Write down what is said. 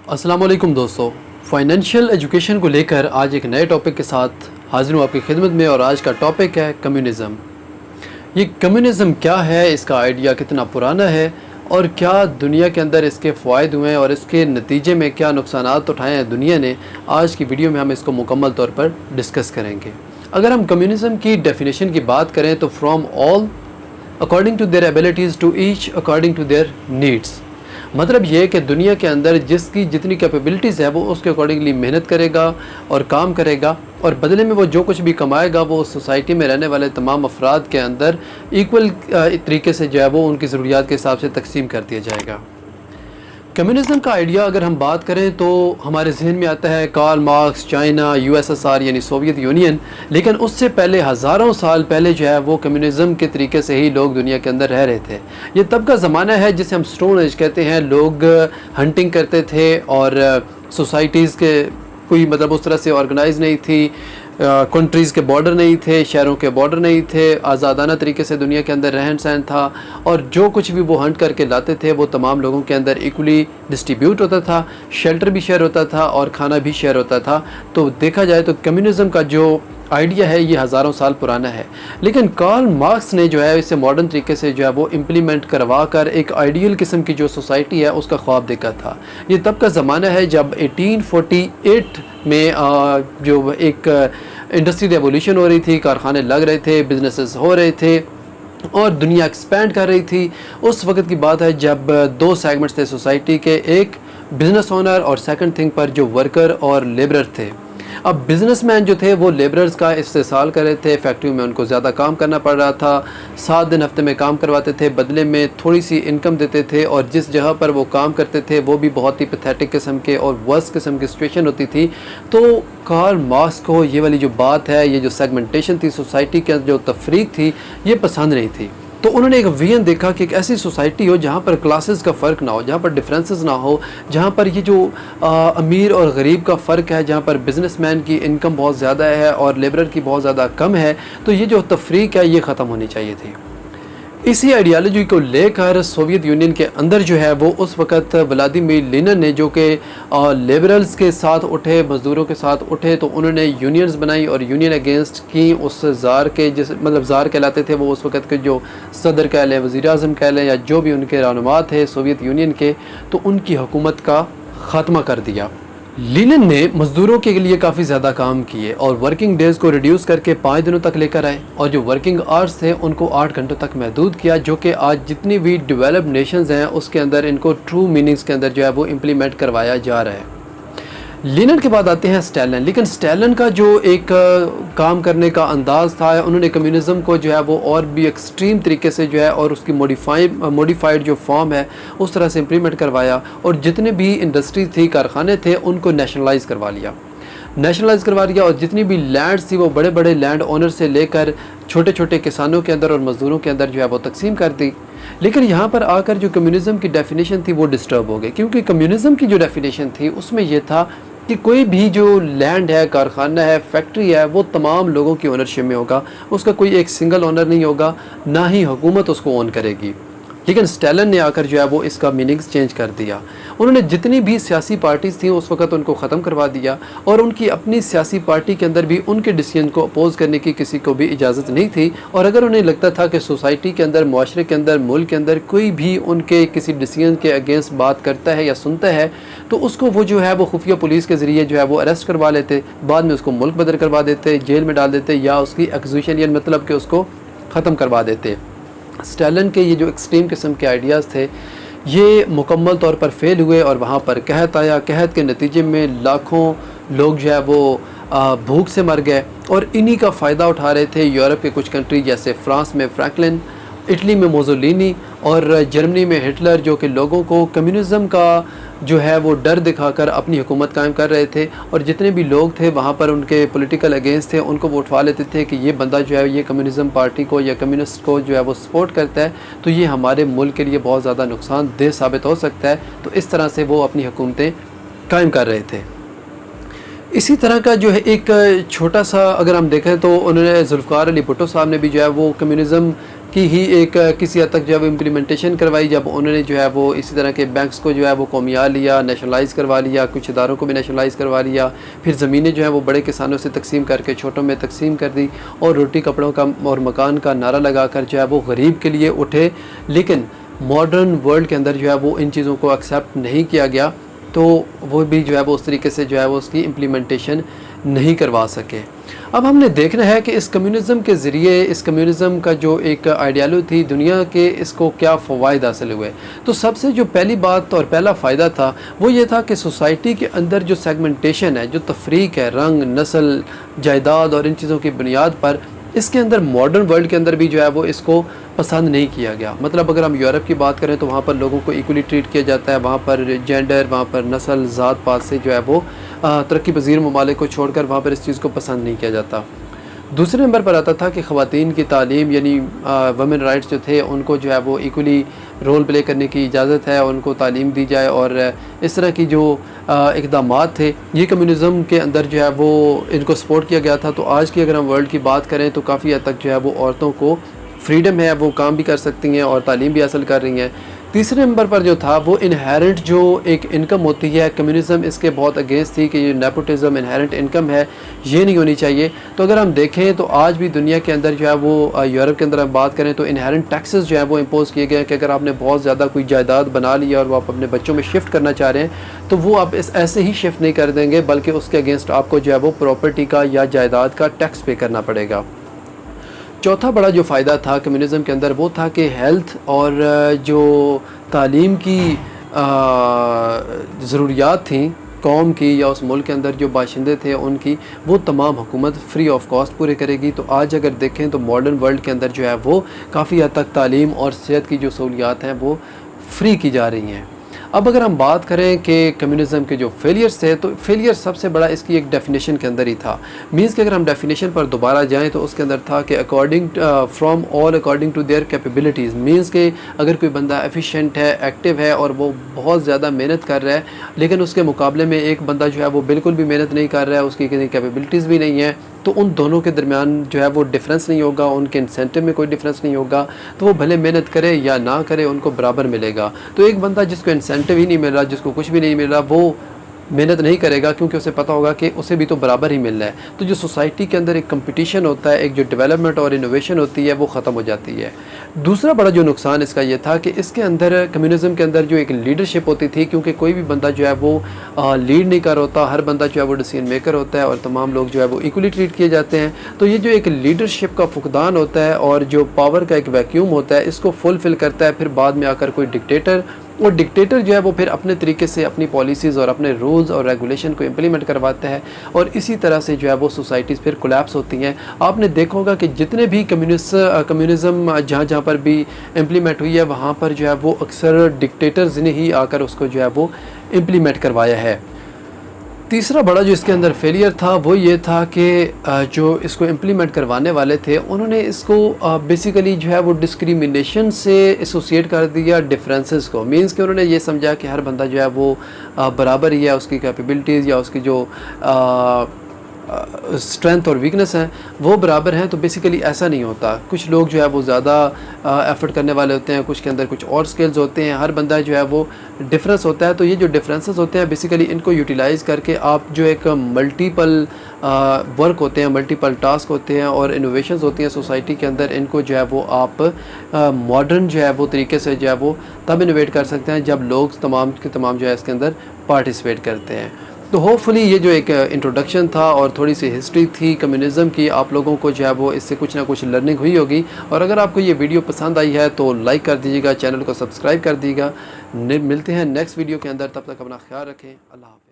अस्सलाम वालेकुम दोस्तों, फाइनेंशियल एजुकेशन को लेकर आज एक नए टॉपिक के साथ हाजिर हूँ आपकी खिदमत में। और आज का टॉपिक है कम्युनिज़म। ये कम्युनिज़म क्या है, इसका आइडिया कितना पुराना है और क्या दुनिया के अंदर इसके फ़ायदे हुए हैं और इसके नतीजे में क्या नुकसानात उठाए हैं दुनिया ने। आज की वीडियो में हम इसको मुकम्मल तौर पर डिस्कस करेंगे। अगर हम कम्युनिज़म की डेफिनेशन की बात करें तो from all according to their abilities to each according to their needs. मतलब ये कि दुनिया के अंदर जिसकी जितनी कैपेबिलिटीज़ है वो उसके अकॉर्डिंगली मेहनत करेगा और काम करेगा, और बदले में वो जो कुछ भी कमाएगा वो सोसाइटी में रहने वाले तमाम अफराद के अंदर इक्वल तरीके से जो है वो उनकी ज़रूरियात के हिसाब से तकसीम कर दिया जाएगा। कम्युनिज़म का आइडिया अगर हम बात करें तो हमारे जहन में आता है कार्ल मार्क्स, चाइना, यूएसएसआर यानी सोवियत यूनियन। लेकिन उससे पहले हज़ारों साल पहले जो है वो कम्युनिज़म के तरीके से ही लोग दुनिया के अंदर रह रहे थे। ये तब का ज़माना है जिसे हम स्टोन एज कहते हैं। लोग हंटिंग करते थे और सोसाइटीज़ के कोई मतलब उस तरह से ऑर्गेनाइज नहीं थी, कंट्रीज़ के बॉर्डर नहीं थे, शहरों के बॉर्डर नहीं थे, आज़ादाना तरीके से दुनिया के अंदर रहन सहन था और जो कुछ भी वो हंट करके लाते थे वो तमाम लोगों के अंदर इक्वली डिस्ट्रीब्यूट होता था। शेल्टर भी शेयर होता था और खाना भी शेयर होता था। तो देखा जाए तो कम्युनिज़म का जो आइडिया है ये हज़ारों साल पुराना है। लेकिन कार्ल मार्क्स ने जो है इसे मॉडर्न तरीके से जो है वो इम्प्लीमेंट करवा कर एक आइडियल किस्म की जो सोसाइटी है उसका ख्वाब देखा था। ये तब का ज़माना है जब 1848 में जो एक इंडस्ट्री रेवोल्यूशन हो रही थी, कारखाने लग रहे थे, बिजनेसेस हो रहे थे और दुनिया एक्सपेंड कर रही थी। उस वक्त की बात है जब दो सेगमेंट्स थे सोसाइटी के, एक बिज़नेस ओनर और सेकंड थिंग पर जो वर्कर और लेबरर थे। अब बिज़नेसमैन जो थे वो लेबरर्स का इस्तेसाल कर रहे थे, फैक्ट्री में उनको ज़्यादा काम करना पड़ रहा था, 7 दिन हफ्ते में काम करवाते थे, बदले में थोड़ी सी इनकम देते थे और जिस जगह पर वो काम करते थे वो भी बहुत ही पैथेटिक किस्म के और वर्स्ट किस्म की सिचुएशन होती थी। तो कार्ल मार्क्स को ये वाली जो बात है, ये जो सेगमेंटेशन थी सोसाइटी के जो तफरीक थी, ये पसंद नहीं थी। तो उन्होंने एक विजन देखा कि एक ऐसी सोसाइटी हो जहाँ पर क्लासेस का फ़र्क ना हो, जहाँ पर डिफरेंसेस ना हो, जहाँ पर ये जो अमीर और गरीब का फ़र्क है, जहाँ पर बिज़नेसमैन की इनकम बहुत ज़्यादा है और लेबरर की बहुत ज़्यादा कम है। तो ये जो तफरीक है ये ख़त्म होनी चाहिए थी। इसी आइडियालॉजी को लेकर सोवियत यूनियन के अंदर जो है वो उस वक़्त व्लादिमीर लेनिन ने, जो कि लिबरल्स के साथ उठे, मज़दूरों के साथ उठे, तो उन्होंने यूनियंस बनाई और यूनियन अगेंस्ट की उस ज़ार के, जिस मतलब ज़ार कहलाते थे वो उस वक़्त के जो सदर कह लें, वज़ीर आज़म कह लें या जो भी उनके रहनुमा थे सोवियत यूनियन के, तो उनकी हुकूमत का ख़ात्मा कर दिया। लेनिन ने मज़दूरों के लिए काफ़ी ज़्यादा काम किए और वर्किंग डेज़ को रिड्यूस करके 5 दिनों तक लेकर आए और जो वर्किंग आवर्स थे उनको 8 घंटों तक महदूद किया, जो कि आज जितनी भी डेवलप्ड नेशंस हैं उसके अंदर इनको ट्रू मीनिंग्स के अंदर जो है वो इम्प्लीमेंट करवाया जा रहा है। लेनिन के बाद आते हैं स्टालिन। लेकिन स्टालिन का जो एक काम करने का अंदाज़ था, उन्होंने कम्युनिज़म को जो है वो और भी एक्सट्रीम तरीके से जो है और उसकी मॉडिफाइड जो फॉर्म है उस तरह से इम्प्लीमेंट करवाया और जितने भी इंडस्ट्रीज थी, कारखाने थे, उनको नेशनलाइज करवा लिया और जितनी भी लैंड्स थी वो बड़े बड़े लैंड ओनर से लेकर छोटे छोटे किसानों के अंदर और मज़दूरों के अंदर जो है वो तकसीम कर दी। लेकिन यहाँ पर आकर जो कम्युनिज़म की डेफिनेशन थी वो डिस्टर्ब हो गई, क्योंकि कम्युनिज़म की जो डेफिनेशन थी उसमें यह था कि कोई भी जो लैंड है, कारखाना है, फैक्ट्री है, वो तमाम लोगों की ओनरशिप में होगा, उसका कोई एक सिंगल ओनर नहीं होगा, ना ही हुकूमत उसको ओन करेगी। लेकिन स्टालिन ने आकर जो है वो इसका मीनिंग्स चेंज कर दिया। उन्होंने जितनी भी सियासी पार्टीज़ थी उस वक्त उनको ख़त्म करवा दिया और उनकी अपनी सियासी पार्टी के अंदर भी उनके डिसीजन को अपोज़ करने की किसी को भी इजाज़त नहीं थी। और अगर उन्हें लगता था कि सोसाइटी के अंदर, मुआशरे के अंदर, मुल्क के अंदर कोई भी उनके किसी डिसीजन के अगेंस्ट बात करता है या सुनता है तो उसको वो जो है वो खुफिया पुलिस के ज़रिए जो है वो अरेस्ट करवा लेते, बाद में उसको मुल्क बदर करवा देते, जेल में डाल देते या उसकी एक्जिक्यूशन, यानी मतलब कि उसको ख़त्म करवा देते। स्टालिन के ये जो एक्सट्रीम किस्म के आइडियाज़ थे ये मुकम्मल तौर पर फेल हुए और वहाँ पर कहत आया। कहत के नतीजे में लाखों लोग जो है वो भूख से मर गए और इन्हीं का फ़ायदा उठा रहे थे यूरोप के कुछ कंट्री, जैसे फ्रांस में फ्रैंकलिन, इटली में मोसोलिनी और जर्मनी में हिटलर, जो कि लोगों को कम्युनिज़म का जो है वो डर दिखाकर अपनी हुकूमत कायम कर रहे थे। और जितने भी लोग थे वहाँ पर उनके पॉलिटिकल अगेंस्ट थे, उनको वो उठवा लेते थे कि ये बंदा जो है ये कम्युनिज़म पार्टी को या कम्युनिस्ट को जो है वो सपोर्ट करता है, तो ये हमारे मुल्क के लिए बहुत ज़्यादा नुकसानदेह साबित हो सकता है। तो इस तरह से वो अपनी हुकूमतें कायम कर रहे थे। इसी तरह का जो है एक छोटा सा अगर हम देखें तो उन्होंने जुल्फ़िकार अली भुट्टो साहब ने भी जो है वो कम्युनिज़म की ही एक किसी हद तक जो है वो इम्प्लीमेंटेशन करवाई, जब उन्होंने जो है वो इसी तरह के बैंक्स को जो है वो कौमिया लिया, नेशनलाइज़ करवा लिया, कुछ इदारों को भी नेशनलाइज़ करवा लिया, फिर ज़मीनें जो है वो बड़े किसानों से तकसीम करके छोटों में तकसीम कर दी और रोटी कपड़ों का और मकान का नारा लगा कर जो है वो गरीब के लिए उठे। लेकिन मॉडर्न वर्ल्ड के अंदर जो है वो इन चीज़ों को एक्सेप्ट नहीं किया गया, तो वो भी जो है वो उस तरीके से जो है वो उसकी इम्प्लीमेंटेशन नहीं करवा सके। अब हमने देखना है कि इस कम्युनिज़म के ज़रिए, इस कम्युनिज़म का जो एक आइडियालॉजी थी दुनिया के, इसको क्या फ़वाइद हासिल हुए। तो सबसे जो पहली बात और पहला फ़ायदा था वो ये था कि सोसाइटी के अंदर जो सेगमेंटेशन है, जो तफरीक है रंग, नस्ल, जायदाद और इन चीज़ों की बुनियाद पर, इसके अंदर मॉडर्न वर्ल्ड के अंदर भी जो है वो इसको पसंद नहीं किया गया। मतलब अगर हम यूरोप की बात करें तो वहाँ पर लोगों को इक्वली ट्रीट किया जाता है, वहाँ पर जेंडर, वहाँ पर नस्ल, ज़ात पात से जो है वो तरक्की पज़ीर ममालिक को छोड़कर वहाँ पर इस चीज़ को पसंद नहीं किया जाता। दूसरे नंबर पर आता था कि ख़वातीन की तालीम यानी वुमेन राइट्स जो थे उनको जो है वो इक्वली रोल प्ले करने की इजाज़त है, उनको तालीम दी जाए, और इस तरह की जो इक़दामात थे ये कम्युनिज़म के अंदर जो है वो इनको सपोर्ट किया गया था। तो आज की अगर हम वर्ल्ड की बात करें तो काफ़ी हद तक जो है वो औरतों को फ्रीडम है, वो काम भी कर सकती हैं और तालीम भी हासिल कर रही हैं। तीसरे नंबर पर जो था वो इनहेरेंट जो एक इनकम होती है, कम्युनिज़म इसके बहुत अगेंस्ट थी कि ये नेपोटिज़म, इनहेरेंट इनकम है, ये नहीं होनी चाहिए। तो अगर हम देखें तो आज भी दुनिया के अंदर जो है वो यूरोप के अंदर हम बात करें तो इनहेरेंट टैक्सेस जो है वो इम्पोज़ किए गए हैं कि अगर आपने बहुत ज़्यादा कोई जायदाद बना लिया और वो आप अपने बच्चों में शिफ्ट करना चाह रहे हैं तो वो आप ऐसे ही शिफ्ट नहीं कर देंगे, बल्कि उसके अगेंस्ट आपको जो है वो प्रॉपर्टी का या जायदाद का टैक्स पे करना पड़ेगा। चौथा बड़ा जो फ़ायदा था कम्युनिज़म के अंदर वो था कि हेल्थ और जो तालीम की ज़रूरियात थी कौम की या उस मुल्क के अंदर जो बाशिंदे थे उनकी, वो तमाम हुकूमत फ्री ऑफ कॉस्ट पूरे करेगी। तो आज अगर देखें तो मॉडर्न वर्ल्ड के अंदर जो है वो काफ़ी हद तक तालीम और सेहत की जो सहूलियात हैं वो फ्री की जा रही हैं। अब अगर हम बात करें कि कम्युनिज़म के जो फेलियर्स थे, तो फेलियर सबसे बड़ा इसकी एक डेफिनेशन के अंदर ही था। मींस कि अगर हम डेफिनेशन पर दोबारा जाएं तो उसके अंदर था कि according from all according to their capabilities. Means कि अगर कोई बंदा एफिशिएंट है, एक्टिव है और वो बहुत ज़्यादा मेहनत कर रहा है, लेकिन उसके मुकाबले में एक बंदा जो है वो बिल्कुल भी मेहनत नहीं कर रहा है, उसकी किसी कैपेबिलिटीज़ भी नहीं है, तो उन दोनों के दरमियान जो है वो डिफरेंस नहीं होगा, उनके इंसेंटिव में कोई डिफरेंस नहीं होगा। तो वो भले मेहनत करे या ना करे उनको बराबर मिलेगा। तो एक बंदा जिसको इंसेंटिव ही नहीं मिल रहा, जिसको कुछ भी नहीं मिल रहा, वो मेहनत नहीं करेगा क्योंकि उसे पता होगा कि उसे भी तो बराबर ही मिलना है। तो जो सोसाइटी के अंदर एक कंपटीशन होता है, एक जो डेवलपमेंट और इनोवेशन होती है वो ख़त्म हो जाती है। दूसरा बड़ा जो नुकसान इसका ये था कि इसके अंदर कम्युनिज़म के अंदर जो एक लीडरशिप होती थी, क्योंकि कोई भी बंदा जो है वो लीड नहीं कर होता, हर बंदा जो है वो डिसीजन मेकर होता है और तमाम लोग जो है वो इक्वली ट्रीट किए जाते हैं। तो ये जो एक लीडरशिप का फुकदान होता है और जो पावर का एक वैक्यूम होता है, इसको फुलफ़िल करता है फिर बाद में आकर कोई डिक्टेटर, और डिक्टेटर जो है वो फिर अपने तरीके से अपनी पॉलिसीज़ और अपने रूल्स और रेगुलेशन को इम्प्लीमेंट करवाता है और इसी तरह से जो है वो सोसाइटीज़ फिर कोलैप्स होती हैं। आपने देखा होगा कि जितने भी कम्युनिज़म जहाँ जहाँ पर भी इम्प्लीमेंट हुई है वहाँ पर जो है वो अक्सर डिक्टेटर्स ने ही आकर उसको जो है वो इम्प्लीमेंट करवाया है। तीसरा बड़ा जो इसके अंदर फेलियर था वो ये था कि जो इसको इम्प्लीमेंट करवाने वाले थे उन्होंने इसको बेसिकली जो है वो डिस्क्रिमिनेशन से एसोसिएट कर दिया डिफरेंसेस को। मींस कि उन्होंने ये समझा कि हर बंदा जो है वो बराबर ही है, उसकी कैपेबिलिटीज़ या उसकी जो स्ट्रेंथ और वीकनेस हैं वो बराबर हैं। तो बेसिकली ऐसा नहीं होता। कुछ लोग जो है वो ज़्यादा एफर्ट करने वाले होते हैं, कुछ के अंदर कुछ और स्किल्स होते हैं, हर बंदा जो है वो डिफरेंस होता है। तो ये जो डिफरेंसेस होते हैं बेसिकली इनको यूटिलाइज़ करके आप जो एक मल्टीपल वर्क होते हैं, मल्टीपल टास्क होते हैं और इनोवेशंस होती हैं सोसाइटी के अंदर, इनको जो है वो आप मॉडर्न जो है वो तरीके से जो है वो तब इनोवेट कर सकते हैं जब लोग तमाम के तमाम जो है इसके अंदर पार्टिसिपेट करते हैं। तो होपफुली ये जो एक इंट्रोडक्शन था और थोड़ी सी हिस्ट्री थी कम्युनिज़म की, आप लोगों को जो है वो इससे कुछ ना कुछ लर्निंग हुई होगी। और अगर आपको ये वीडियो पसंद आई है तो लाइक कर दीजिएगा, चैनल को सब्सक्राइब कर दीजिएगा। मिलते हैं नेक्स्ट वीडियो के अंदर, तब तक अपना ख्याल रखें। अल्लाह हाफ़िज़।